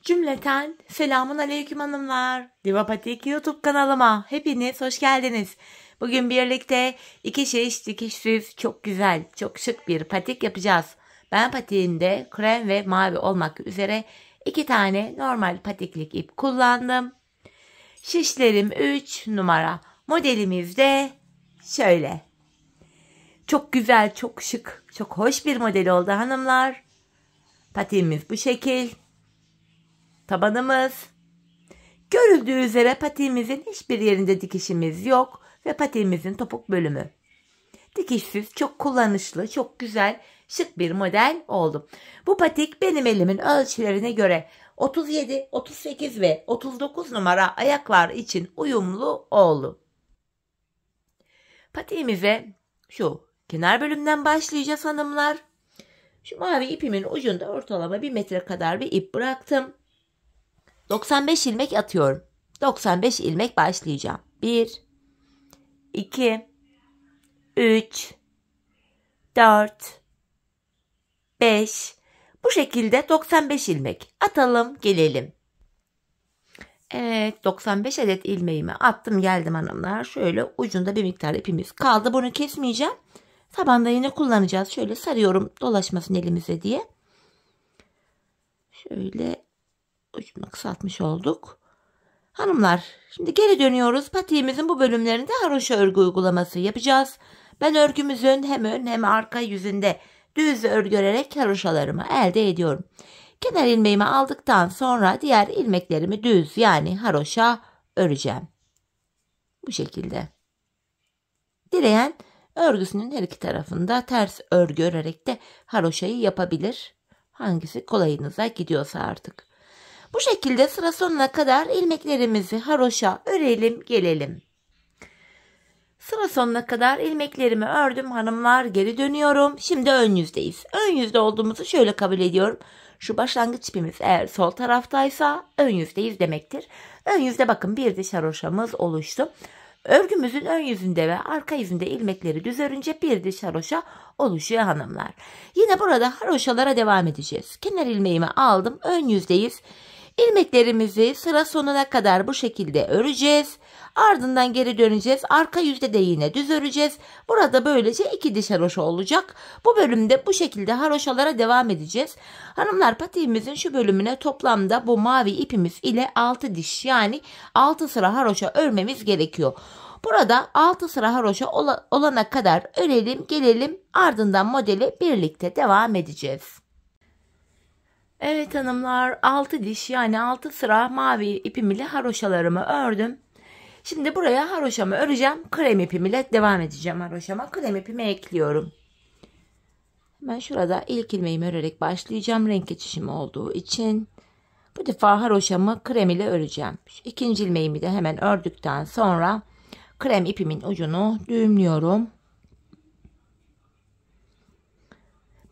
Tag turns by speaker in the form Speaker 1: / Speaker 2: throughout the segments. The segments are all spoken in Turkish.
Speaker 1: Cümleten selamun aleyküm hanımlar. Divapatik YouTube kanalıma hepiniz hoş geldiniz. Bugün birlikte iki şiş dikişsiz çok güzel, çok şık bir patik yapacağız. Ben patiğimde krem ve mavi olmak üzere iki tane normal patiklik ip kullandım. Şişlerim 3 numara. Modelimiz de şöyle. Çok güzel, çok şık, çok hoş bir model oldu hanımlar. Patiğimiz bu şekil. Tabanımız. Görüldüğü üzere patiğimizin hiçbir yerinde dikişimiz yok ve patiğimizin topuk bölümü. Dikişsiz, çok kullanışlı, çok güzel, şık bir model oldu. Bu patik benim elimin ölçülerine göre 37, 38 ve 39 numara ayaklar için uyumlu oldu. Patiğimize şu kenar bölümden başlayacağız hanımlar. Şu mavi ipimin ucunda ortalama 1 metre kadar bir ip bıraktım. 95 ilmek atıyorum. 95 ilmek başlayacağım. 1, 2, 3, 4, 5. Bu şekilde 95 ilmek atalım gelelim. Evet, 95 adet ilmeğimi attım geldim hanımlar. Şöyle ucunda bir miktar ipimiz kaldı. Bunu kesmeyeceğim. Tabanda yine kullanacağız. Şöyle sarıyorum dolaşmasın elimize diye. Şöyle ucunu kısaltmış olduk. Hanımlar şimdi geri dönüyoruz. Patiğimizin bu bölümlerinde haroşa örgü uygulaması yapacağız. Ben örgümüzün hem ön hem arka yüzünde düz örgü örerek haroşalarımı elde ediyorum. Kenar ilmeğimi aldıktan sonra diğer ilmeklerimi düz yani haroşa öreceğim. Bu şekilde. Dileyen örgüsünün her iki tarafında ters örgü örerek de haroşayı yapabilir. Hangisi kolayınıza gidiyorsa artık. Bu şekilde sıra sonuna kadar ilmeklerimizi haroşa örelim gelelim. Sıra sonuna kadar ilmeklerimi ördüm hanımlar, geri dönüyorum. Şimdi ön yüzdeyiz. Ön yüzde olduğumuzu şöyle kabul ediyorum. Şu başlangıç ipimiz eğer sol taraftaysa ön yüzdeyiz demektir. Ön yüzde bakın bir diş haroşamız oluştu. Örgümüzün ön yüzünde ve arka yüzünde ilmekleri düz örünce bir diş haroşa oluşuyor hanımlar. Yine burada haroşalara devam edeceğiz. Kenar ilmeğimi aldım, ön yüzdeyiz. İlmeklerimizi sıra sonuna kadar bu şekilde öreceğiz. Ardından geri döneceğiz. Arka yüzde de yine düz öreceğiz. Burada böylece iki diş haroşa olacak. Bu bölümde bu şekilde haroşalara devam edeceğiz. Hanımlar patiğimizin şu bölümüne toplamda bu mavi ipimiz ile 6 diş yani 6 sıra haroşa örmemiz gerekiyor. Burada 6 sıra haroşa olana kadar örelim gelelim, ardından modele birlikte devam edeceğiz. Evet hanımlar, 6 diş yani 6 sıra mavi ipim ile haroşalarımı ördüm. Şimdi buraya haroşamı öreceğim. Krem ipim ile devam edeceğim haroşama. Krem ipimi ekliyorum. Hemen şurada ilk ilmeğimi örerek başlayacağım. Renk geçişim olduğu için. Bu defa haroşamı krem ile öreceğim. Şu ikinci ilmeğimi de hemen ördükten sonra krem ipimin ucunu düğümlüyorum.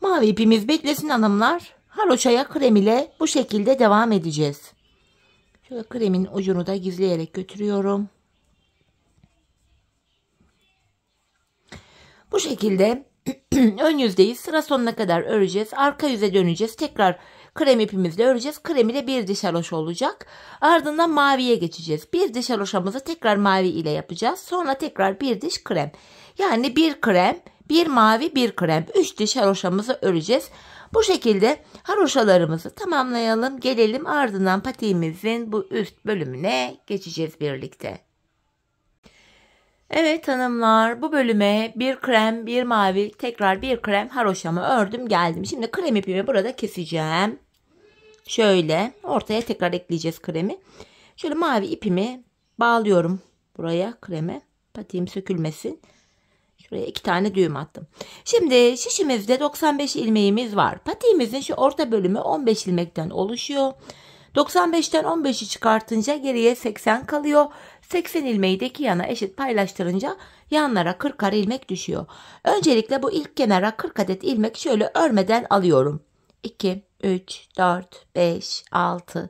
Speaker 1: Mavi ipimiz beklesin hanımlar. Haroşaya krem ile bu şekilde devam edeceğiz. Şöyle kremin ucunu da gizleyerek götürüyorum. Bu şekilde ön yüzdeyiz. Sıra sonuna kadar öreceğiz. Arka yüze döneceğiz. Tekrar krem ipimizle öreceğiz. Krem ile bir diş haroşa olacak. Ardından maviye geçeceğiz. Bir diş haroşamızı tekrar mavi ile yapacağız. Sonra tekrar bir diş krem. Yani bir krem, bir mavi, bir krem. 3 diş haroşamızı öreceğiz. Bu şekilde haroşalarımızı tamamlayalım. Gelelim ardından patiğimizin bu üst bölümüne geçeceğiz birlikte. Evet hanımlar, bu bölüme bir krem, bir mavi, tekrar bir krem haroşamı ördüm geldim. Şimdi krem ipimi burada keseceğim. Şöyle ortaya tekrar ekleyeceğiz kremi. Şöyle mavi ipimi bağlıyorum buraya kreme. Patiğim sökülmesin. Şuraya 2 tane düğüm attım. Şimdi şişimizde 95 ilmeğimiz var. Patiğimizin şu orta bölümü 15 ilmekten oluşuyor. 95'ten 15'i çıkartınca geriye 80 kalıyor. 80 ilmeği de iki yana eşit paylaştırınca yanlara 40'ar ilmek düşüyor. Öncelikle bu ilk kenara 40 adet ilmek şöyle örmeden alıyorum. 2, 3, 4, 5, 6,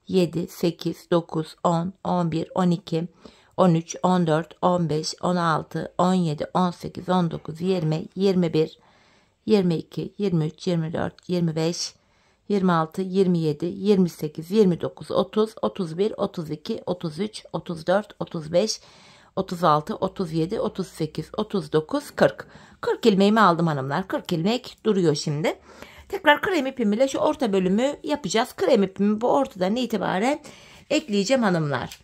Speaker 1: 7, 8, 9, 10, 11, 12, 13, 14, 15, 16, 17, 18, 19, 20, 21, 22, 23, 24, 25, 26, 27, 28, 29, 30, 31, 32, 33, 34, 35, 36, 37, 38, 39, 40. 40 ilmeğimi aldım hanımlar. 40 ilmek duruyor şimdi. Tekrar krem ipim ile şu orta bölümü yapacağız. Krem ipimi bu ortadan itibaren ekleyeceğim hanımlar.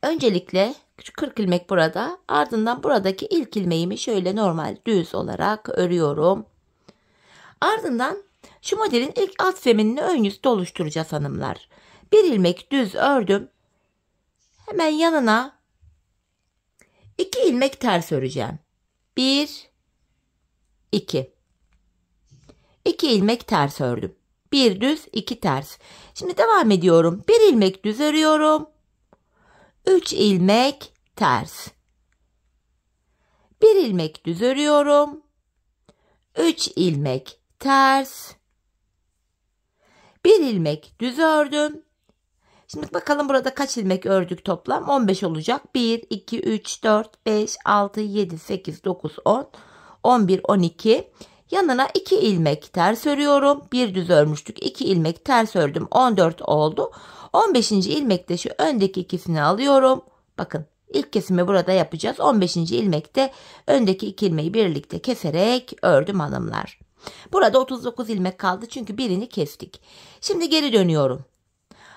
Speaker 1: Öncelikle şu 40 ilmek burada. Ardından buradaki ilk ilmeğimi şöyle normal düz olarak örüyorum. Ardından şu modelin ilk alt zeminini ön yüzde oluşturacağız hanımlar. Bir ilmek düz ördüm. Hemen yanına 2 ilmek ters öreceğim. 1, 2. 2 ilmek ters ördüm. 1 düz 2 ters. Şimdi devam ediyorum. 1 ilmek düz örüyorum. 3 ilmek ters. 1 ilmek düz örüyorum. 3 ilmek ters. 1 ilmek düz ördüm. Şimdi bakalım burada kaç ilmek ördük toplam? 15 olacak. 1, 2, 3, 4, 5, 6, 7, 8, 9, 10, 11, 12. Yanına 2 ilmek ters örüyorum. Bir düz örmüştük. 2 ilmek ters ördüm. 14 oldu. 15. ilmekte şu öndeki ikisini alıyorum. Bakın ilk kesimi burada yapacağız. 15. ilmekte öndeki 2 ilmeği birlikte keserek ördüm hanımlar. Burada 39 ilmek kaldı çünkü birini kestik. Şimdi geri dönüyorum.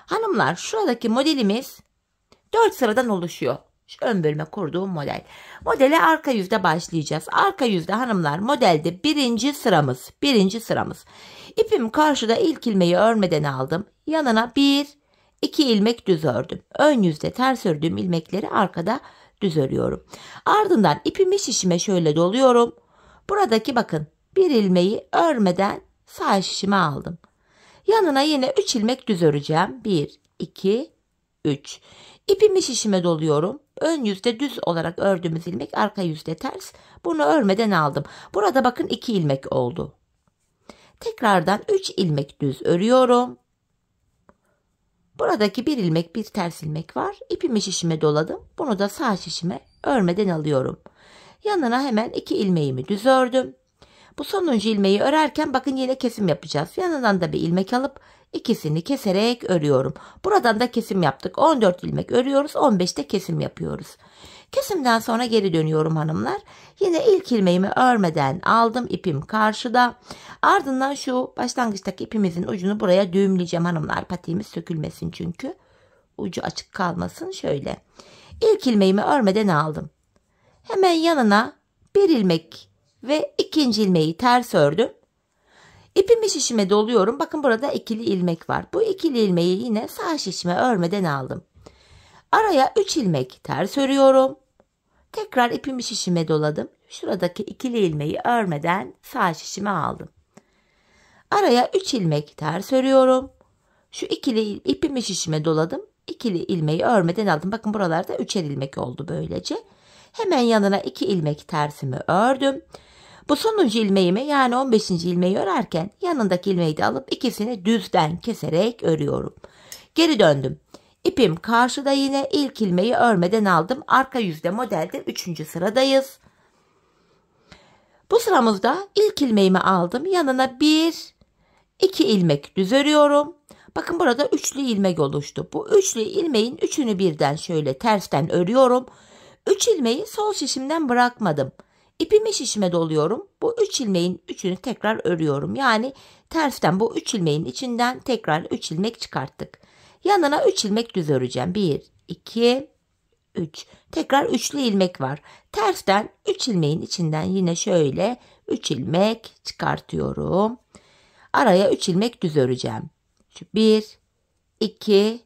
Speaker 1: Hanımlar şuradaki modelimiz 4 sıradan oluşuyor. Şu ön bölüme kurduğum model. Modele arka yüzde başlayacağız. Arka yüzde hanımlar modelde birinci sıramız. İpim karşıda ilk ilmeği örmeden aldım. Yanına 1, 2 ilmek düz ördüm. Ön yüzde ters ördüğüm ilmekleri arkada düz örüyorum. Ardından ipimi şişime şöyle doluyorum. Buradaki bakın bir ilmeği örmeden sağ şişime aldım. Yanına yine 3 ilmek düz öreceğim. 1, 2, 3. İpimi şişime doluyorum. Ön yüzde düz olarak ördüğümüz ilmek arka yüzde ters. Bunu örmeden aldım. Burada bakın 2 ilmek oldu. Tekrardan 3 ilmek düz örüyorum. Buradaki bir ilmek bir ters ilmek var. İpimi şişime doladım. Bunu da sağ şişime örmeden alıyorum. Yanına hemen 2 ilmeğimi düz ördüm. Bu sonuncu ilmeği örerken bakın yine kesim yapacağız. Yanından da bir ilmek alıp ikisini keserek örüyorum. Buradan da kesim yaptık. 14 ilmek örüyoruz. 15'te kesim yapıyoruz. Kesimden sonra geri dönüyorum hanımlar. Yine ilk ilmeğimi örmeden aldım. İpim karşıda. Ardından şu başlangıçtaki ipimizin ucunu buraya düğümleyeceğim hanımlar. Patiğimiz sökülmesin çünkü. Ucu açık kalmasın. Şöyle. İlk ilmeğimi örmeden aldım. Hemen yanına bir ilmek ve ikinci ilmeği ters ördüm. İpimi şişime doluyorum. Bakın burada ikili ilmek var. Bu ikili ilmeği yine sağ şişime örmeden aldım. Araya 3 ilmek ters örüyorum. Tekrar ipimi şişime doladım. Şuradaki ikili ilmeği örmeden sağ şişime aldım. Araya 3 ilmek ters örüyorum. Şu ikili ipimi şişime doladım. İkili ilmeği örmeden aldım. Bakın buralarda 3'er ilmek oldu böylece. Hemen yanına 2 ilmek tersimi ördüm. Bu sonuncu ilmeğimi yani 15. ilmeği örerken yanındaki ilmeği de alıp ikisini düzden keserek örüyorum. Geri döndüm. İpim karşıda yine ilk ilmeği örmeden aldım. Arka yüzde modelde 3. sıradayız. Bu sıramızda ilk ilmeğimi aldım. Yanına 1, 2 ilmek düz örüyorum. Bakın burada üçlü ilmek oluştu. Bu üçlü ilmeğin üçünü birden şöyle tersten örüyorum. 3 ilmeği sol şişimden bırakmadım. İpimi şişime doluyorum. Bu 3 ilmeğin üçünü tekrar örüyorum. Yani tersten bu 3 ilmeğin içinden tekrar 3 ilmek çıkarttık. Yanına 3 ilmek düz öreceğim. 1, 2, 3. Tekrar üçlü ilmek var. Tersten 3 ilmeğin içinden yine şöyle 3 ilmek çıkartıyorum. Araya 3 ilmek düz öreceğim. 1, 2,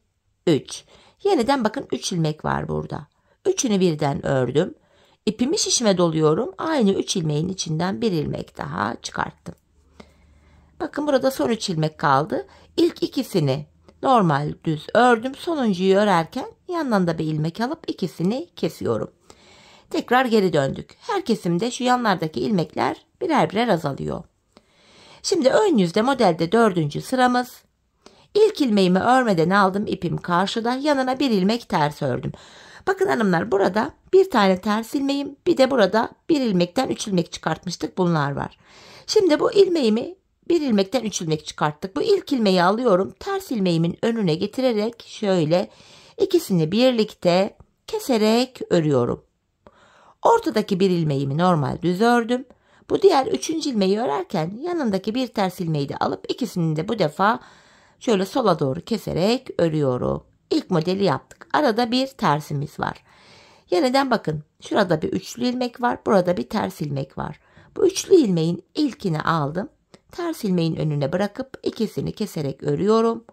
Speaker 1: 3. Yeniden bakın 3 ilmek var burada. Üçünü birden ördüm. İpimi şişime doluyorum. Aynı 3 ilmeğin içinden bir ilmek daha çıkarttım. Bakın burada son 3 ilmek kaldı. İlk ikisini normal düz ördüm. Sonuncuyu örerken yandan da bir ilmek alıp ikisini kesiyorum. Tekrar geri döndük. Her kesimde şu yanlardaki ilmekler birer birer azalıyor. Şimdi ön yüzde modelde 4. sıramız. İlk ilmeğimi örmeden aldım. İpim karşıda. Yanına bir ilmek ters ördüm. Bakın hanımlar burada bir tane ters ilmeğim bir de burada bir ilmekten 3 ilmek çıkartmıştık bunlar var. Şimdi bu ilmeğimi bir ilmekten 3 ilmek çıkarttık. Bu ilk ilmeği alıyorum. Ters ilmeğimin önüne getirerek şöyle ikisini birlikte keserek örüyorum. Ortadaki bir ilmeğimi normal düz ördüm. Bu diğer 3. ilmeği örerken yanındaki bir ters ilmeği de alıp ikisini de bu defa şöyle sola doğru keserek örüyorum. İlk modeli yaptık. Arada bir tersimiz var. Yeniden bakın. Şurada bir üçlü ilmek var. Burada bir ters ilmek var. Bu üçlü ilmeğin ilkini aldım. Ters ilmeğin önüne bırakıp ikisini keserek örüyorum.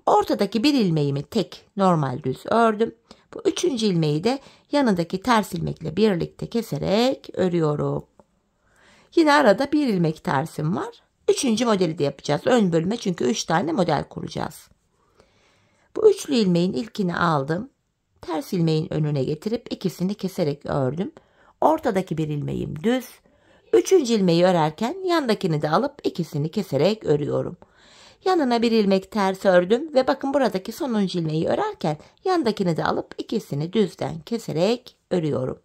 Speaker 1: Ortadaki bir ilmeğimi tek normal düz ördüm. Bu 3. ilmeği de yanındaki ters ilmekle birlikte keserek örüyorum. Yine arada bir ilmek tersim var. 3. modeli de yapacağız. Ön bölüme çünkü 3 tane model kuracağız. Bu üçlü ilmeğin ilkini aldım. Ters ilmeğin önüne getirip ikisini keserek ördüm. Ortadaki bir ilmeğim düz. 3. ilmeği örerken yandakini de alıp ikisini keserek örüyorum. Yanına bir ilmek ters ördüm ve bakın buradaki sonuncu ilmeği örerken yandakini de alıp ikisini düzden keserek örüyorum.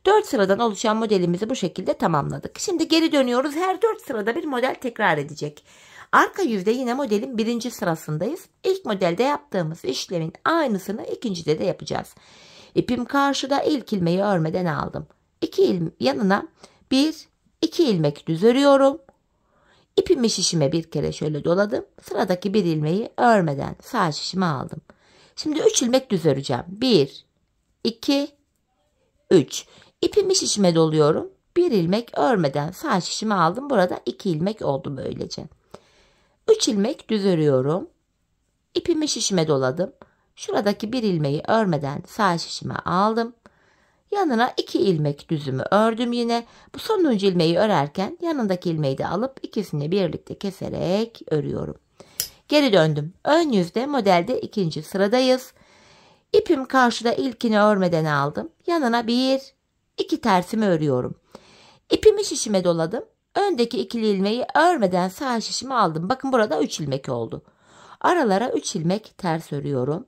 Speaker 1: 4 sıradan oluşan modelimizi bu şekilde tamamladık. Şimdi geri dönüyoruz. Her 4 sırada bir model tekrar edecek. Arka yüzde yine modelin 1. sırasındayız. İlk modelde yaptığımız işlemin aynısını ikincide de yapacağız. İpim karşıda, ilk ilmeği örmeden aldım. Yanına 2 ilmek düz örüyorum. İpimi şişime bir kere şöyle doladım. Sıradaki bir ilmeği örmeden sağ şişime aldım. Şimdi 3 ilmek düz öreceğim. 1, 2, 3. İpimi şişime doluyorum. Bir ilmek örmeden sağ şişime aldım. Burada 2 ilmek oldu böylece. 3 ilmek düz örüyorum. İpimi şişime doladım. Şuradaki bir ilmeği örmeden sağ şişime aldım. Yanına 2 ilmek düzümü ördüm yine. Bu sonuncu ilmeği örerken yanındaki ilmeği de alıp ikisini birlikte keserek örüyorum. Geri döndüm. Ön yüzde modelde 2. sıradayız. İpim karşıda, ilkini örmeden aldım. Yanına 2 tersimi örüyorum. İpimi şişime doladım. Öndeki ikili ilmeği örmeden sağ şişime aldım. Bakın burada 3 ilmek oldu. Aralara 3 ilmek ters örüyorum.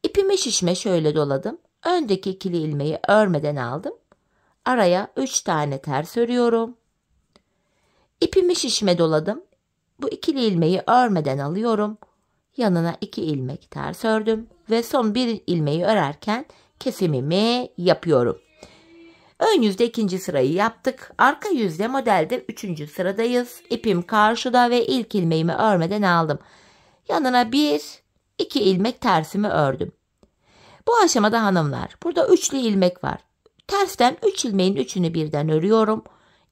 Speaker 1: İpimi şişime şöyle doladım. Öndeki ikili ilmeği örmeden aldım. Araya 3 tane ters örüyorum. İpimi şişime doladım. Bu ikili ilmeği örmeden alıyorum. Yanına 2 ilmek ters ördüm ve son bir ilmeği örerken kesimimi yapıyorum. Ön yüzde 2. sırayı yaptık. Arka yüzde modelde 3. sıradayız. İpim karşıda ve ilk ilmeğimi örmeden aldım. Yanına 2 ilmek tersimi ördüm. Bu aşamada hanımlar, burada üçlü ilmek var. Tersten 3 ilmeğin 3'ünü birden örüyorum.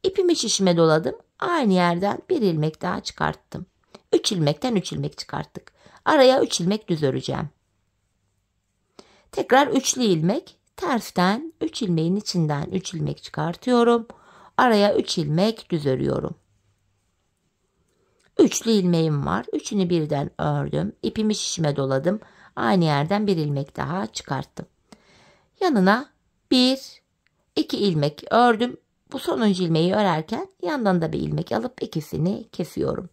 Speaker 1: İpimi şişime doladım. Aynı yerden bir ilmek daha çıkarttım. 3 ilmekten 3 ilmek çıkarttık. Araya 3 ilmek düz öreceğim. Tekrar üçlü ilmek. Tersten 3 ilmeğin içinden 3 ilmek çıkartıyorum. Araya 3 ilmek düz örüyorum. Üçlü ilmeğim var. Üçünü birden ördüm. İpimi şişime doladım. Aynı yerden bir ilmek daha çıkarttım. Yanına 2 ilmek ördüm. Bu sonuncu ilmeği örerken yandan da bir ilmek alıp ikisini kesiyorum.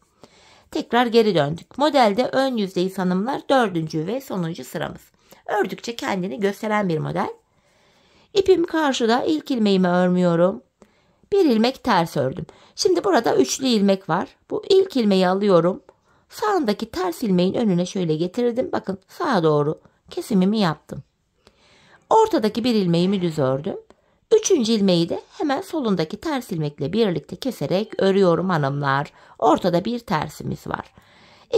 Speaker 1: Tekrar geri döndük. Modelde ön yüzdeyiz hanımlar, 4. ve sonuncu sıramız. Ördükçe kendini gösteren bir model. İpim karşıda, ilk ilmeğimi örmüyorum. Bir ilmek ters ördüm. Şimdi burada üçlü ilmek var. Bu ilk ilmeği alıyorum. Sağındaki ters ilmeğin önüne şöyle getirdim. Bakın sağa doğru kesimimi yaptım. Ortadaki bir ilmeğimi düz ördüm. 3. ilmeği de hemen solundaki ters ilmekle birlikte keserek örüyorum hanımlar. Ortada bir tersimiz var.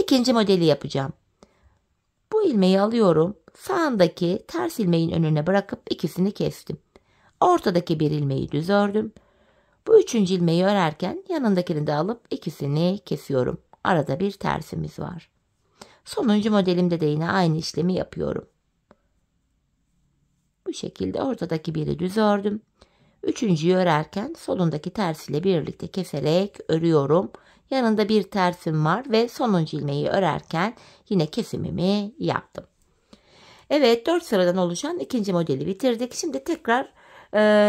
Speaker 1: İkinci modeli yapacağım. Bu ilmeği alıyorum. Sağındaki ters ilmeğin önüne bırakıp ikisini kestim. Ortadaki bir ilmeği düz ördüm. Bu 3. ilmeği örerken yanındakini de alıp ikisini kesiyorum. Arada bir tersimiz var. Sonuncu modelimde de yine aynı işlemi yapıyorum. Bu şekilde ortadaki biri düz ördüm. 3.'yü örerken solundaki ters ile birlikte keserek örüyorum. Yanında bir tersim var ve sonuncu ilmeği örerken yine kesimimi yaptım. Evet, 4 sıradan oluşan ikinci modeli bitirdik. Şimdi tekrar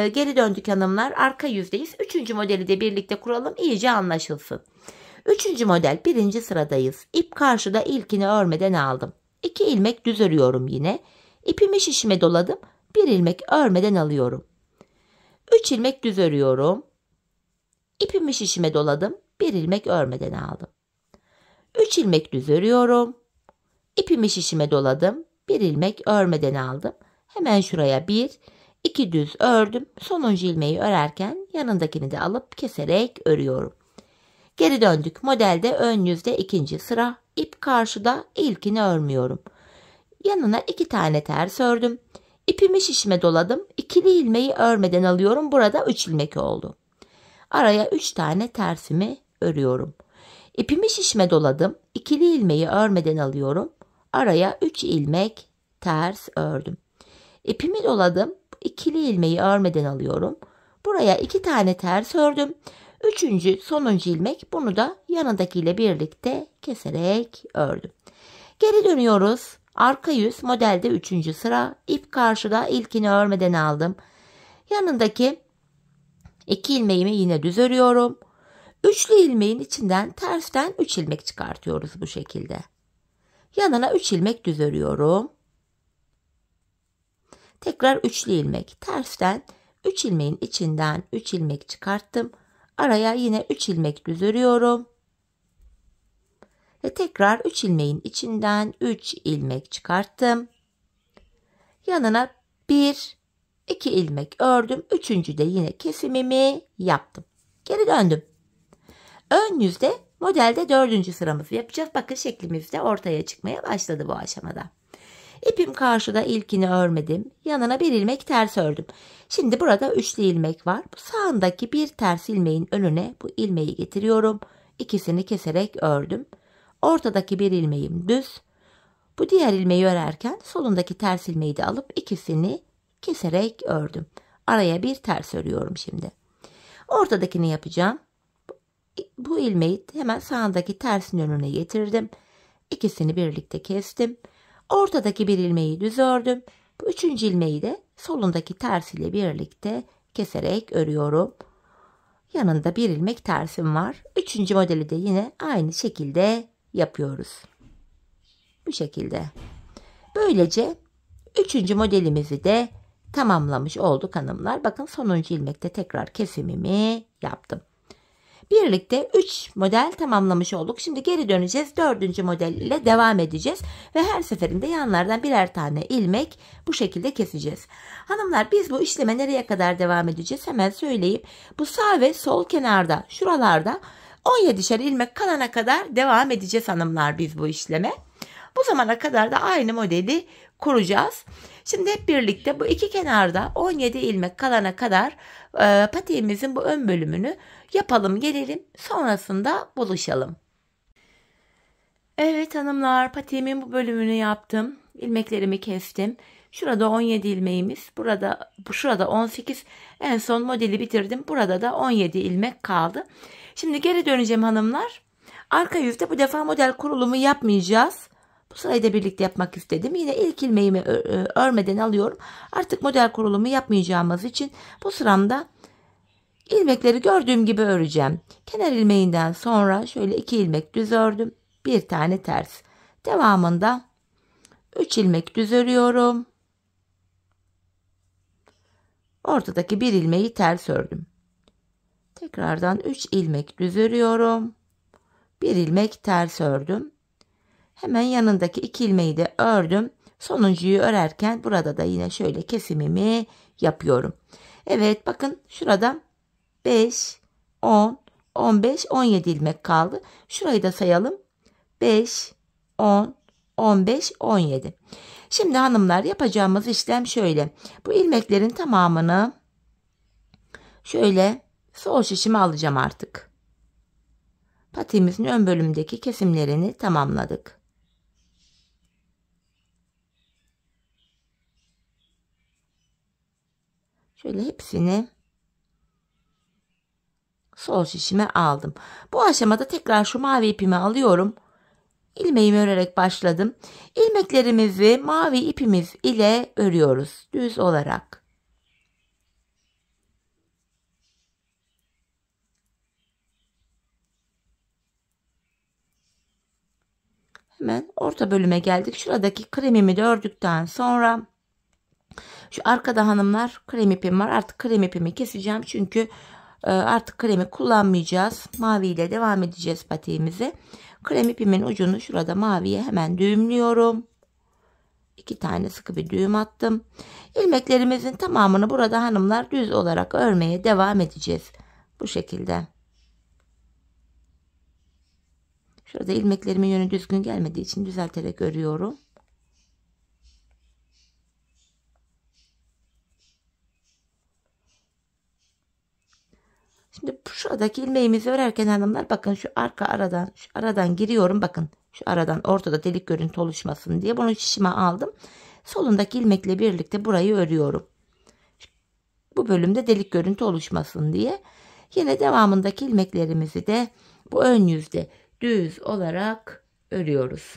Speaker 1: geri döndük hanımlar. Arka yüzdeyiz. 3. modeli de birlikte kuralım, iyice anlaşılsın. 3. model 1. sıradayız. İp karşıda, ilkini örmeden aldım. 2 ilmek düz örüyorum yine. İpimi şişime doladım. 1 ilmek örmeden alıyorum. 3 ilmek düz örüyorum. İpimi şişime doladım. bir ilmek örmeden aldım. 3 ilmek düz örüyorum. İpimi şişime doladım. Bir ilmek örmeden aldım. Hemen şuraya 1, 2 düz ördüm. Sonuncu ilmeği örerken yanındakini de alıp keserek örüyorum. Geri döndük. Modelde ön yüzde ikinci sıra. İp karşıda, ilkini örmüyorum. Yanına 2 tane ters ördüm. İpimi şişime doladım. İkili ilmeği örmeden alıyorum. Burada 3 ilmek oldu. Araya 3 tane tersimi örüyorum. İpimi şişime doladım. İkili ilmeği örmeden alıyorum. Araya 3 ilmek ters ördüm. İpimi doladım. İkili ilmeği örmeden alıyorum. Buraya 2 tane ters ördüm. Üçüncü, sonuncu ilmek, bunu da yanındakiyle birlikte keserek ördüm. Geri dönüyoruz. Arka yüz modelde 3. sıra. İp karşıda, ilkini örmeden aldım. Yanındaki 2 ilmeğimi yine düz örüyorum. Üçlü ilmeğin içinden tersten 3 ilmek çıkartıyoruz bu şekilde. Yanına 3 ilmek düz örüyorum. Tekrar üçlü ilmek, tersten 3 ilmeğin içinden 3 ilmek çıkarttım. Araya yine 3 ilmek düz örüyorum. Ve tekrar 3 ilmeğin içinden 3 ilmek çıkarttım. Yanına 1, 2 ilmek ördüm. Üçüncü de yine kesimimi yaptım. Geri döndüm. Ön yüzde modelde 4. sıramızı yapacağız. Bakın şeklimiz de ortaya çıkmaya başladı bu aşamada. İpim karşıda, ilkini örmedim. Yanına 1 ilmek ters ördüm. Şimdi burada üçlü ilmek var. Bu sağındaki bir ters ilmeğin önüne bu ilmeği getiriyorum. İkisini keserek ördüm. Ortadaki bir ilmeğim düz. Bu diğer ilmeği örerken solundaki ters ilmeği de alıp ikisini keserek ördüm. Araya bir ters örüyorum şimdi. Ortadakini yapacağım. Bu ilmeği hemen sağındaki tersin önüne getirdim. İkisini birlikte kestim. Ortadaki bir ilmeği düz ördüm. Bu üçüncü ilmeği de solundaki ters ile birlikte keserek örüyorum. Yanında bir ilmek tersim var. Üçüncü modeli de yine aynı şekilde yapıyoruz. Bu şekilde. Böylece üçüncü modelimizi de tamamlamış olduk hanımlar. Bakın sonuncu ilmekte tekrar kesimimi yaptım. Birlikte 3 model tamamlamış olduk. Şimdi geri döneceğiz. 4. model ile devam edeceğiz. Ve her seferinde yanlardan birer tane ilmek bu şekilde keseceğiz. Hanımlar biz bu işleme nereye kadar devam edeceğiz? Hemen söyleyeyim. Bu sağ ve sol kenarda şuralarda 17'şer ilmek kalana kadar devam edeceğiz hanımlar biz bu işleme. Bu zamana kadar da aynı modeli kuracağız. Şimdi hep birlikte bu iki kenarda 17 ilmek kalana kadar patiğimizin bu ön bölümünü yapalım gelelim. Sonrasında buluşalım. Evet hanımlar, patiğimin bu bölümünü yaptım. İlmeklerimi kestim. Şurada 17 ilmeğimiz. Şurada 18. En son modeli bitirdim. Burada da 17 ilmek kaldı. Şimdi geri döneceğim hanımlar. Arka yüzde bu defa model kurulumu yapmayacağız. Bu sırayı da birlikte yapmak istedim. Yine ilk ilmeğimi örmeden alıyorum. Artık model kurulumu yapmayacağımız için bu sıramda ilmekleri gördüğüm gibi öreceğim. Kenar ilmeğinden sonra şöyle 2 ilmek düz ördüm. Bir tane ters. Devamında 3 ilmek düz örüyorum. Ortadaki bir ilmeği ters ördüm. Tekrardan 3 ilmek düz örüyorum. Bir ilmek ters ördüm. Hemen yanındaki 2 ilmeği de ördüm. Sonuncuyu örerken burada da yine şöyle kesimimi yapıyorum. Evet bakın şurada 5, 10, 15, 17 ilmek kaldı. Şurayı da sayalım. 5, 10, 15, 17. Şimdi hanımlar yapacağımız işlem şöyle. Bu ilmeklerin tamamını şöyle sol şişime alacağım artık. Patiğimizin ön bölümündeki kesimlerini tamamladık. Şöyle hepsini sol şişime aldım. Bu aşamada tekrar şu mavi ipimi alıyorum. İlmeğimi örerek başladım. İlmeklerimizi mavi ipimiz ile örüyoruz düz olarak. Hemen orta bölüme geldik. Şuradaki kremimi de ördükten sonra şu arkada hanımlar krem ipim var. Artık krem ipimi keseceğim çünkü Artık kremi kullanmayacağız. Mavi ile devam edeceğiz patiğimize. Krem ipimin ucunu şurada maviye hemen düğümlüyorum. 2 tane sıkı bir düğüm attım. İlmeklerimizin tamamını burada hanımlar düz olarak örmeye devam edeceğiz. Bu şekilde. Şurada ilmeklerimin yönü düzgün gelmediği için düzelterek örüyorum. Şimdi şuradaki ilmeğimizi örerken hanımlar bakın şu aradan giriyorum. Bakın şu aradan ortada delik görüntü oluşmasın diye bunu şişime aldım. Solundaki ilmekle birlikte burayı örüyorum. Bu bölümde delik görüntü oluşmasın diye. Yine devamındaki ilmeklerimizi de bu ön yüzde düz olarak örüyoruz.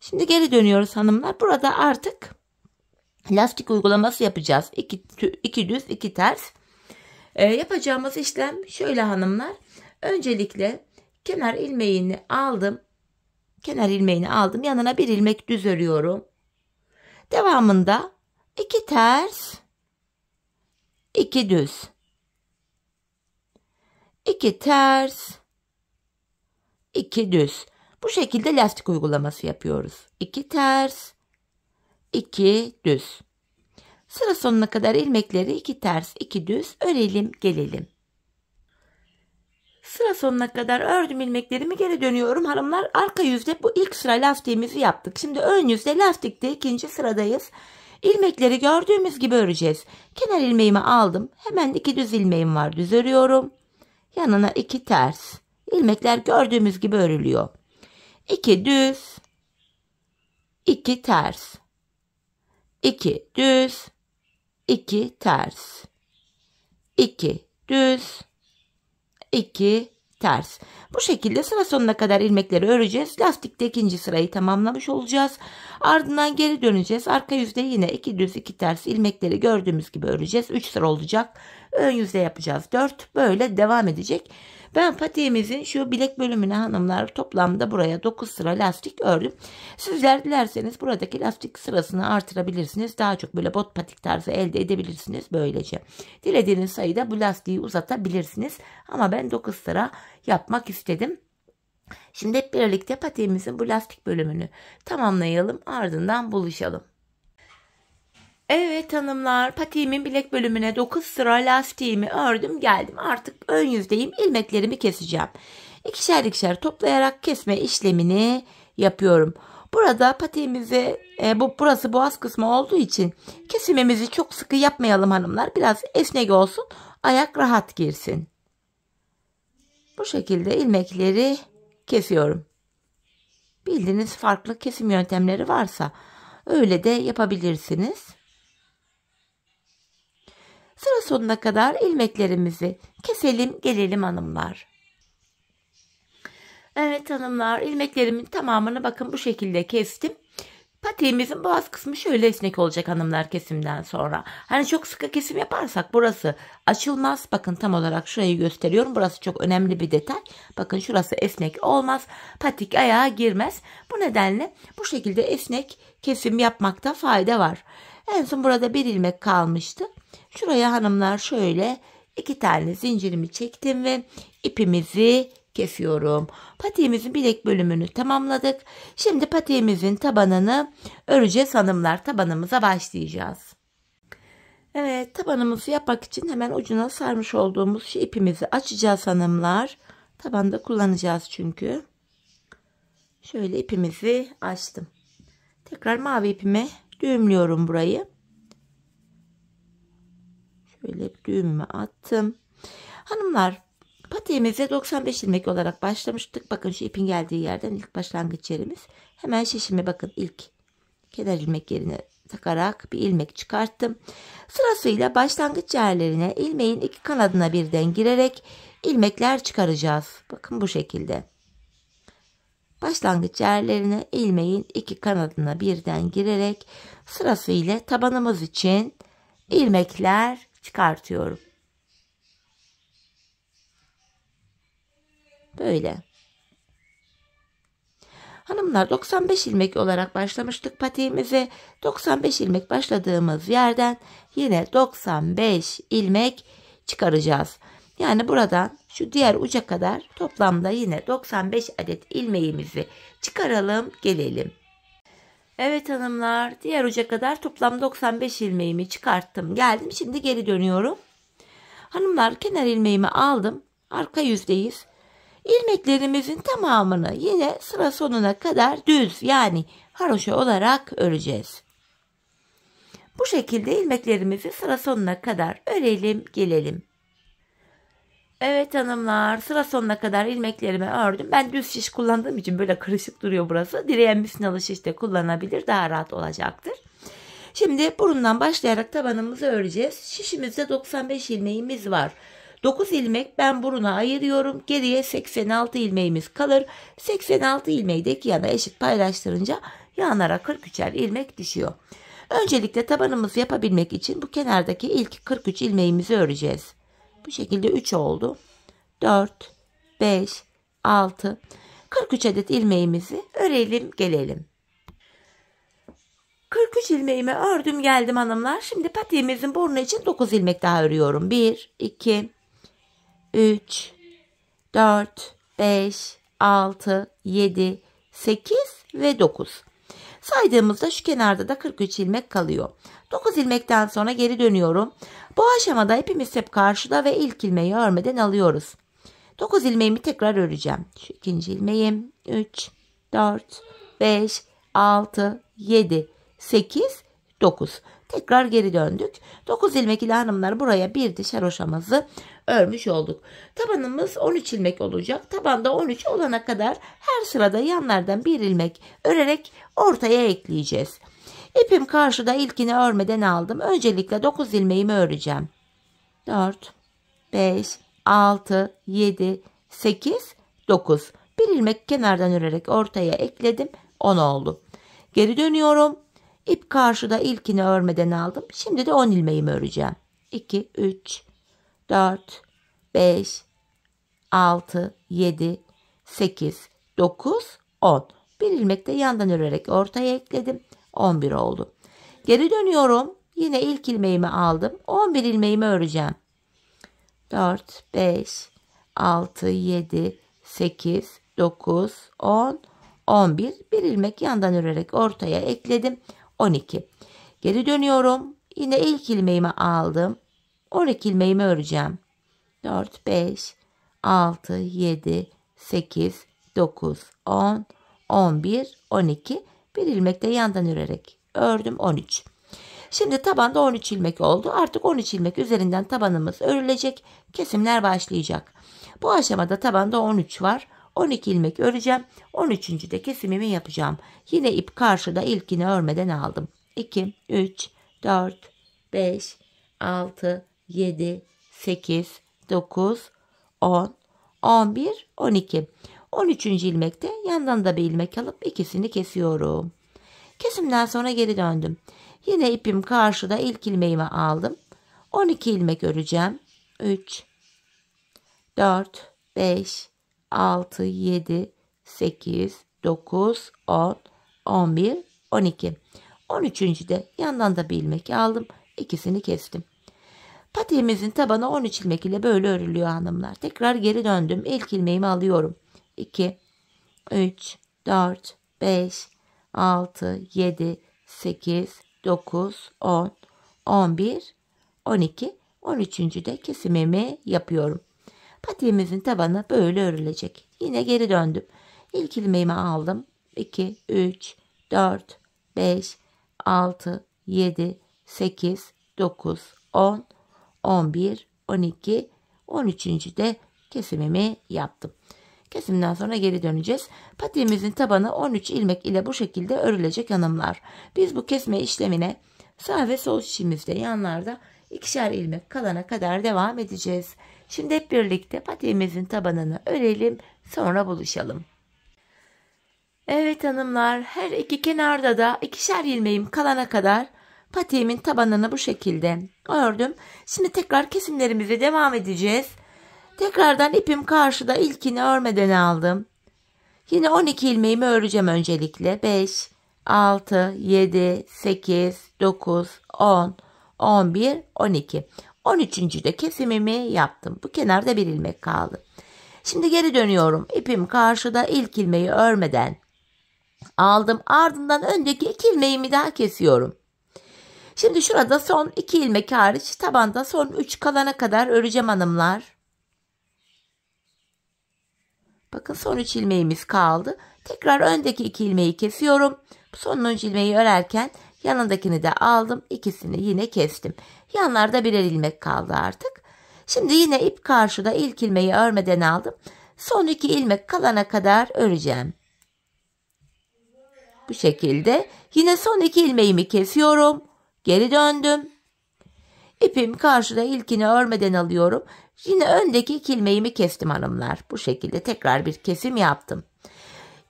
Speaker 1: Şimdi geri dönüyoruz hanımlar. Burada artık lastik uygulaması yapacağız. 2 düz 2 ters. Yapacağımız işlem şöyle hanımlar. Öncelikle kenar ilmeğini aldım. Kenar ilmeğini aldım. Yanına bir ilmek düz örüyorum. Devamında 2 ters 2 düz. 2 ters 2 düz. Bu şekilde lastik uygulaması yapıyoruz. 2 ters 2 düz. Sıra sonuna kadar ilmekleri 2 ters 2 düz örelim gelelim. Sıra sonuna kadar ördüm ilmeklerimi, geri dönüyorum hanımlar. Arka yüzde bu ilk sıra lastiğimizi yaptık. Şimdi ön yüzde lastikte ikinci sıradayız. İlmekleri gördüğümüz gibi öreceğiz. Kenar ilmeğimi aldım. Hemen 2 düz ilmeğim var. Düz örüyorum. Yanına 2 ters. İlmekler gördüğümüz gibi örülüyor. 2 düz 2 ters 2 düz 2 ters 2 düz 2 ters. Bu şekilde sıra sonuna kadar ilmekleri öreceğiz. Lastikte ikinci sırayı tamamlamış olacağız. Ardından geri döneceğiz. Arka yüzde yine 2 düz 2 ters ilmekleri gördüğümüz gibi öreceğiz. 3 sıra olacak. Ön yüzde yapacağız 4. Böyle devam edecek. Ben patiğimizin şu bilek bölümüne hanımlar toplamda buraya 9 sıra lastik ördüm. Sizler dilerseniz buradaki lastik sırasını artırabilirsiniz. Daha çok böyle bot patik tarzı elde edebilirsiniz böylece. Dilediğiniz sayıda bu lastiği uzatabilirsiniz. Ama ben 9 sıra yapmak istedim. Şimdi hep birlikte patiğimizin bu lastik bölümünü tamamlayalım. Ardından buluşalım. Evet hanımlar, patiğimin bilek bölümüne 9 sıra lastiğimi ördüm geldim. Artık ön yüzdeyim, ilmeklerimi keseceğim. İkişer ikişer toplayarak kesme işlemini yapıyorum. Burada patiğimizi burası boğaz kısmı olduğu için kesimimizi çok sıkı yapmayalım hanımlar. Biraz esnek olsun, ayak rahat girsin. Bu şekilde ilmekleri kesiyorum. Bildiğiniz farklı kesim yöntemleri varsa öyle de yapabilirsiniz. Sıra sonuna kadar ilmeklerimizi keselim gelelim hanımlar. Evet hanımlar, ilmeklerimin tamamını bakın bu şekilde kestim. Patiğimizin boğaz kısmı şöyle esnek olacak hanımlar kesimden sonra. Hani çok sıkı kesim yaparsak burası açılmaz. Bakın tam olarak şurayı gösteriyorum. Burası çok önemli bir detay. Bakın şurası esnek olmaz. Patik ayağa girmez. Bu nedenle bu şekilde esnek kesim yapmakta fayda var. En son burada bir ilmek kalmıştı. Şuraya hanımlar şöyle 2 tane zincirimi çektim ve ipimizi kesiyorum. Patiğimizin bilek bölümünü tamamladık. Şimdi patiğimizin tabanını öreceğiz hanımlar. Tabanımıza başlayacağız. Evet, tabanımızı yapmak için hemen ucuna sarmış olduğumuz şu ipimizi açacağız hanımlar. Tabanda kullanacağız çünkü. Şöyle ipimizi açtım. Tekrar mavi ipime düğümlüyorum burayı. Şöyle düğümümü attım. Hanımlar, patiğimize 95 ilmek olarak başlamıştık. Bakın şu ipin geldiği yerden ilk başlangıç yerimiz. Hemen şişimi bakın ilk kenar ilmek yerine takarak bir ilmek çıkarttım. Sırasıyla başlangıç yerlerine ilmeğin iki kanadına birden girerek ilmekler çıkaracağız. Bakın bu şekilde. Başlangıç yerlerine ilmeğin iki kanadına birden girerek sırasıyla tabanımız için ilmekler çıkartıyorum. Böyle. Hanımlar 95 ilmek olarak başlamıştık patiğimize. 95 ilmek başladığımız yerden yine 95 ilmek çıkaracağız. Yani buradan şu diğer uca kadar toplamda yine 95 adet ilmeğimizi çıkaralım gelelim. Evet hanımlar, diğer uca kadar toplam 95 ilmeğimi çıkarttım geldim. Şimdi geri dönüyorum. Hanımlar kenar ilmeğimi aldım. Arka yüzdeyiz. İlmeklerimizin tamamını yine sıra sonuna kadar düz yani haroşa olarak öreceğiz. Bu şekilde ilmeklerimizi sıra sonuna kadar örelim gelelim. Evet hanımlar, sıra sonuna kadar ilmeklerimi ördüm. Ben düz şiş kullandığım için böyle kırışık duruyor burası. Direğen misinalı şiş de kullanabilir, daha rahat olacaktır. Şimdi burundan başlayarak tabanımızı öreceğiz. Şişimizde 95 ilmeğimiz var. 9 ilmek ben buruna ayırıyorum. Geriye 86 ilmeğimiz kalır. 86 ilmeği de iki yana eşit paylaştırınca yanlara 43'er ilmek düşüyor. Öncelikle tabanımızı yapabilmek için bu kenardaki ilk 43 ilmeğimizi öreceğiz. Bu şekilde 3 oldu. 4, 5, 6, 43 adet ilmeğimizi örelim gelelim. 43 ilmeğimi ördüm geldim hanımlar. Şimdi patiğimizin burnu için 9 ilmek daha örüyorum. 1, 2, 3, 4, 5, 6, 7, 8 ve 9. Saydığımızda şu kenarda da 43 ilmek kalıyor. 9 ilmekten sonra geri dönüyorum. Bu aşamada ipimiz hep karşıda ve ilk ilmeği örmeden alıyoruz. 9 ilmeğimi tekrar öreceğim. Şu ikinci ilmeğim 3, 4, 5, 6, 7, 8, 9. Tekrar geri döndük. 9 ilmek ile hanımlar buraya bir diş haroşamızı örmüş olduk. Tabanımız 13 ilmek olacak. Tabanda 13 olana kadar her sırada yanlardan bir ilmek örerek ortaya ekleyeceğiz. İpim karşıda, ilkini örmeden aldım. Öncelikle 9 ilmeğimi öreceğim. 4, 5, 6, 7, 8, 9. Bir ilmek kenardan örerek ortaya ekledim. 10 oldu. Geri dönüyorum. İp karşıda, ilkini örmeden aldım. Şimdi de 10 ilmeğimi öreceğim. 2, 3, 4, 5, 6, 7, 8, 9, 10. Bir ilmek de yandan örerek ortaya ekledim. 11 oldu. Geri dönüyorum. Yine ilk ilmeğimi aldım. 11 ilmeğimi öreceğim. 4, 5, 6, 7, 8, 9, 10, 11. Bir ilmek yandan örerek ortaya ekledim. 12. Geri dönüyorum. Yine ilk ilmeğimi aldım. 12 ilmeğimi öreceğim. 4, 5, 6, 7, 8, 9, 10, 11, 12. Bir ilmek de yandan örerek ördüm. 13. Şimdi tabanda 13 ilmek oldu. Artık 13 ilmek üzerinden tabanımız örülecek. Kesimler başlayacak. Bu aşamada tabanda 13 var. 12 ilmek öreceğim. 13. de kesimimi yapacağım. Yine ip karşıda, ilkini örmeden aldım. 2, 3, 4, 5, 6, 7, 8, 9, 10, 11, 12. 13. ilmekte yandan da bir ilmek alıp ikisini kesiyorum. Kesimden sonra geri döndüm. Yine ipim karşıda, ilk ilmeğimi aldım. 12 ilmek öreceğim. 3, 4, 5, 6, 7, 8, 9, 10, 11, 12. 13. de yandan da bir ilmek aldım. İkisini kestim. Patiğimizin tabanı 13 ilmek ile böyle örülüyor hanımlar. Tekrar geri döndüm. İlk ilmeğimi alıyorum. 2, 3, 4, 5, 6, 7, 8, 9, 10, 11, 12, 13. de kesimimi yapıyorum. Patiğimizin tabanı böyle örülecek. Yine geri döndüm. İlk ilmeğimi aldım. 2, 3, 4, 5, 6, 7, 8, 9, 10, 11, 12, 13. de kesimimi yaptım. Kesimden sonra geri döneceğiz. Patiğimizin tabanı 13 ilmek ile bu şekilde örülecek hanımlar. Biz bu kesme işlemine sağ ve sol şişimizde yanlarda ikişer ilmek kalana kadar devam edeceğiz. Şimdi hep birlikte patiğimizin tabanını örelim, sonra buluşalım. Evet hanımlar, her iki kenarda da ikişer ilmeğim kalana kadar patiğimin tabanını bu şekilde ördüm. Şimdi tekrar kesimlerimize devam edeceğiz. Tekrardan ipim karşıda, ilkini örmeden aldım. Yine 12 ilmeğimi öreceğim öncelikle. 5, 6, 7, 8, 9, 10, 11, 12. 13. de kesimimi yaptım. Bu kenarda bir ilmek kaldı. Şimdi geri dönüyorum. İpim karşıda, ilk ilmeği örmeden aldım. Ardından öndeki 2 ilmeğimi daha kesiyorum. Şimdi şurada son 2 ilmek hariç tabanda son 3 kalana kadar öreceğim hanımlar. Bakın son 3 ilmeğimiz kaldı. Tekrar öndeki 2 ilmeği kesiyorum. Sonuncu ilmeği örerken yanındakini de aldım. İkisini yine kestim. Yanlarda birer ilmek kaldı artık. Şimdi yine ip karşıda, ilk ilmeği örmeden aldım. Son 2 ilmek kalana kadar öreceğim. Bu şekilde yine son 2 ilmeğimi kesiyorum. Geri döndüm. İpim karşıda, ilkini örmeden alıyorum. Yine öndeki 2 ilmeğimi kestim hanımlar. Bu şekilde tekrar bir kesim yaptım.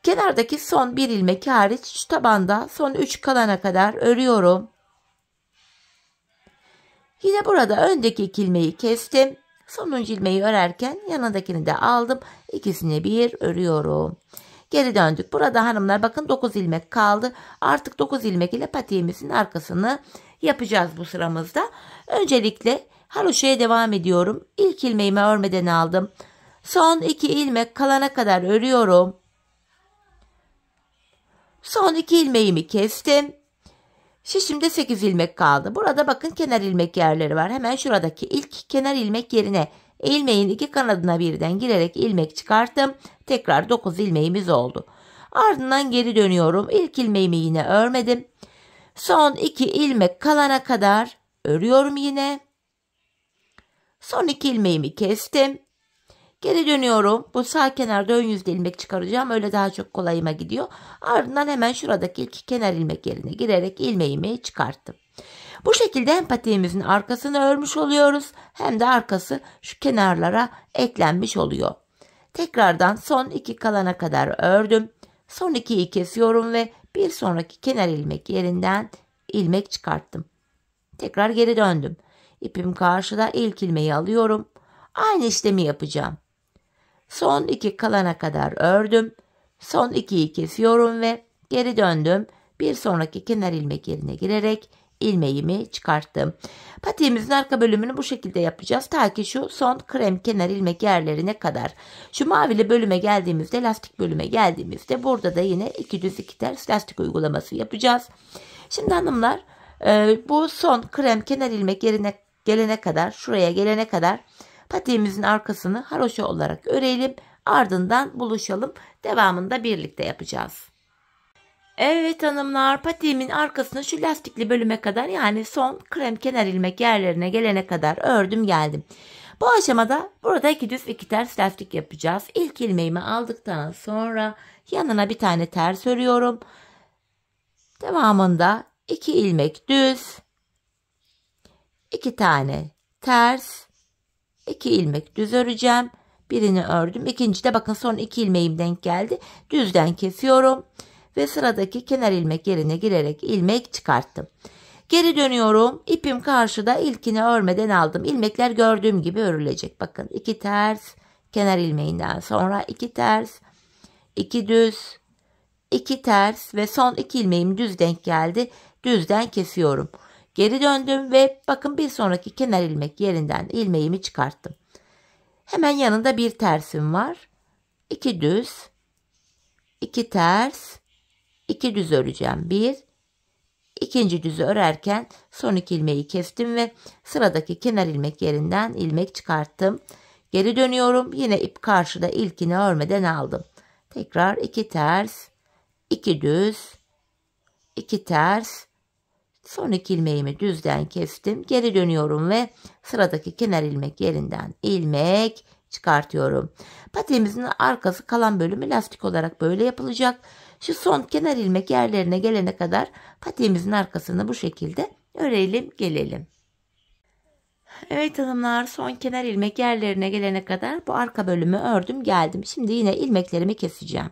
Speaker 1: Kenardaki son 1 ilmek hariç şu tabanda son 3 kalana kadar örüyorum. Yine burada öndeki 2 ilmeği kestim. Sonuncu ilmeği örerken yanındakini de aldım. İkisini bir örüyorum. Geri döndük. Burada hanımlar bakın 9 ilmek kaldı. Artık 9 ilmek ile patiğimizin arkasını yapacağız bu sıramızda. Öncelikle haroşaya devam ediyorum. İlk ilmeğimi örmeden aldım. Son 2 ilmek kalana kadar örüyorum. Son 2 ilmeğimi kestim. Şişimde 8 ilmek kaldı. Burada bakın kenar ilmek yerleri var. Hemen şuradaki ilk kenar ilmek yerine ilmeğin 2 kanadına birden girerek ilmek çıkarttım. Tekrar 9 ilmeğimiz oldu. Ardından geri dönüyorum. İlk ilmeğimi yine örmedim. Son 2 ilmek kalana kadar örüyorum yine. Son 2 ilmeğimi kestim. Geri dönüyorum. Bu sağ kenarda ön yüzde ilmek çıkaracağım. Öyle daha çok kolayıma gidiyor. Ardından hemen şuradaki ilk kenar ilmek yerine girerek ilmeğimi çıkarttım. Bu şekilde hem patiğimizin arkasını örmüş oluyoruz hem de arkası şu kenarlara eklenmiş oluyor. Tekrardan son 2 kalana kadar ördüm. Son 2'yi kesiyorum ve bir sonraki kenar ilmek yerinden ilmek çıkarttım. Tekrar geri döndüm. İpim karşıda, ilk ilmeği alıyorum. Aynı işlemi yapacağım. Son 2 kalana kadar ördüm. Son 2'yi kesiyorum ve geri döndüm. Bir sonraki kenar ilmek yerine girerek ilmeğimi çıkarttım. Patiğimizin arka bölümünü bu şekilde yapacağız. Ta ki şu son krem kenar ilmek yerlerine kadar. Şu mavili bölüme geldiğimizde, lastik bölüme geldiğimizde burada da yine 2 düz 2 ters lastik uygulaması yapacağız. Şimdi hanımlar bu son krem kenar ilmek yerine gelene kadar, şuraya gelene kadar patiğimizin arkasını haroşa olarak örelim. Ardından buluşalım. Devamında birlikte yapacağız. Evet hanımlar, patiğimin arkasını şu lastikli bölüme kadar, yani son krem kenar ilmek yerlerine gelene kadar ördüm geldim. Bu aşamada burada 2 düz 2 ters lastik yapacağız. İlk ilmeğimi aldıktan sonra yanına bir tane ters örüyorum. Devamında 2 ilmek düz, 2 tane ters, 2 ilmek düz öreceğim. Birini ördüm. İkinci de bakın son 2 ilmeğim denk geldi. Düzden kesiyorum. Ve sıradaki kenar ilmek yerine girerek ilmek çıkarttım. Geri dönüyorum. İpim karşıda, ilkini örmeden aldım. İlmekler gördüğüm gibi örülecek. Bakın 2 ters, kenar ilmeğinden sonra 2 ters, 2 düz, 2 ters ve son 2 ilmeğim düz denk geldi. Düzden kesiyorum. Geri döndüm ve bakın bir sonraki kenar ilmek yerinden ilmeğimi çıkarttım. Hemen yanında bir tersim var. 2 düz, 2 ters, 2 düz öreceğim. 1, ikinci düzü örerken son 2 ilmeği kestim ve sıradaki kenar ilmek yerinden ilmek çıkarttım. Geri dönüyorum. Yine ip karşıda, ilkini örmeden aldım. Tekrar 2 ters, 2 düz, 2 ters, son 2 ilmeğimi düzden kestim. Geri dönüyorum ve sıradaki kenar ilmek yerinden ilmek çıkartıyorum. Patiğimizin arkası kalan bölümü lastik olarak böyle yapılacak. Şu son kenar ilmek yerlerine gelene kadar patiğimizin arkasını bu şekilde örelim gelelim. Evet hanımlar, son kenar ilmek yerlerine gelene kadar bu arka bölümü ördüm geldim. Şimdi yine ilmeklerimi keseceğim.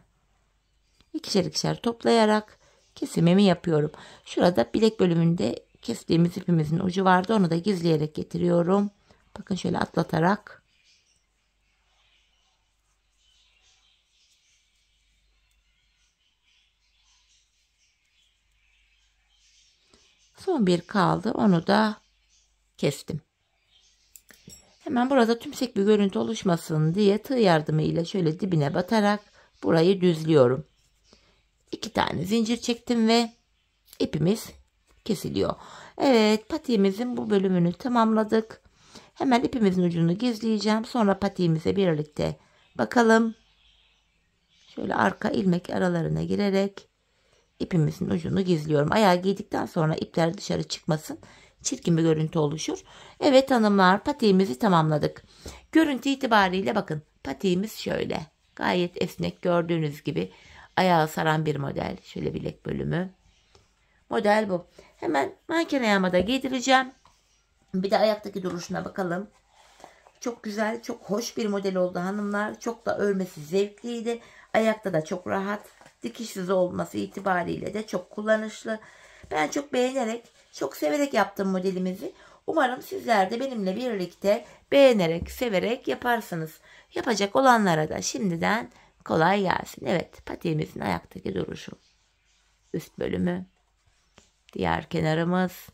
Speaker 1: İkişer ikişer toplayarak kesimimi yapıyorum. Şurada bilek bölümünde kestiğimiz ipimizin ucu vardı. Onu da gizleyerek getiriyorum. Bakın şöyle atlatarak. Son bir kaldı. Onu da kestim. Hemen burada tümsek bir görüntü oluşmasın diye tığ yardımıyla şöyle dibine batarak burayı düzlüyorum. 2 tane zincir çektim ve ipimiz kesiliyor. Evet, patiğimizin bu bölümünü tamamladık. Hemen ipimizin ucunu gizleyeceğim. Sonra patiğimize birlikte bakalım. Şöyle arka ilmek aralarına girerek ipimizin ucunu gizliyorum. Ayağı giydikten sonra ipler dışarı çıkmasın. Çirkin bir görüntü oluşur. Evet hanımlar, patiğimizi tamamladık. Görüntü itibariyle bakın, patiğimiz şöyle. Gayet esnek, gördüğünüz gibi ayağı saran bir model. Şöyle bilek bölümü. Model bu. Hemen manken ayağıma da giydireceğim. Bir de ayaktaki duruşuna bakalım. Çok güzel, çok hoş bir model oldu hanımlar. Çok da örmesi zevkliydi. Ayakta da çok rahat. Dikişsiz olması itibariyle de çok kullanışlı. Ben çok beğenerek, çok severek yaptım modelimizi. Umarım sizler de benimle birlikte beğenerek, severek yaparsınız. Yapacak olanlara da şimdiden kolay gelsin. Evet, patiğimizin ayaktaki duruşu. Üst bölümü. Diğer kenarımız.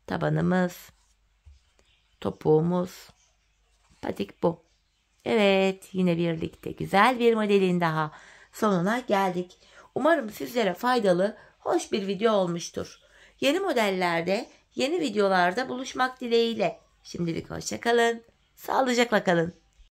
Speaker 1: Tabanımız. Topuğumuz. Patik bu. Evet, yine birlikte güzel bir modelin daha sonuna geldik. Umarım sizlere faydalı, hoş bir video olmuştur. Yeni modellerde, yeni videolarda buluşmak dileğiyle. Şimdilik hoşça kalın. Sağlıcakla kalın.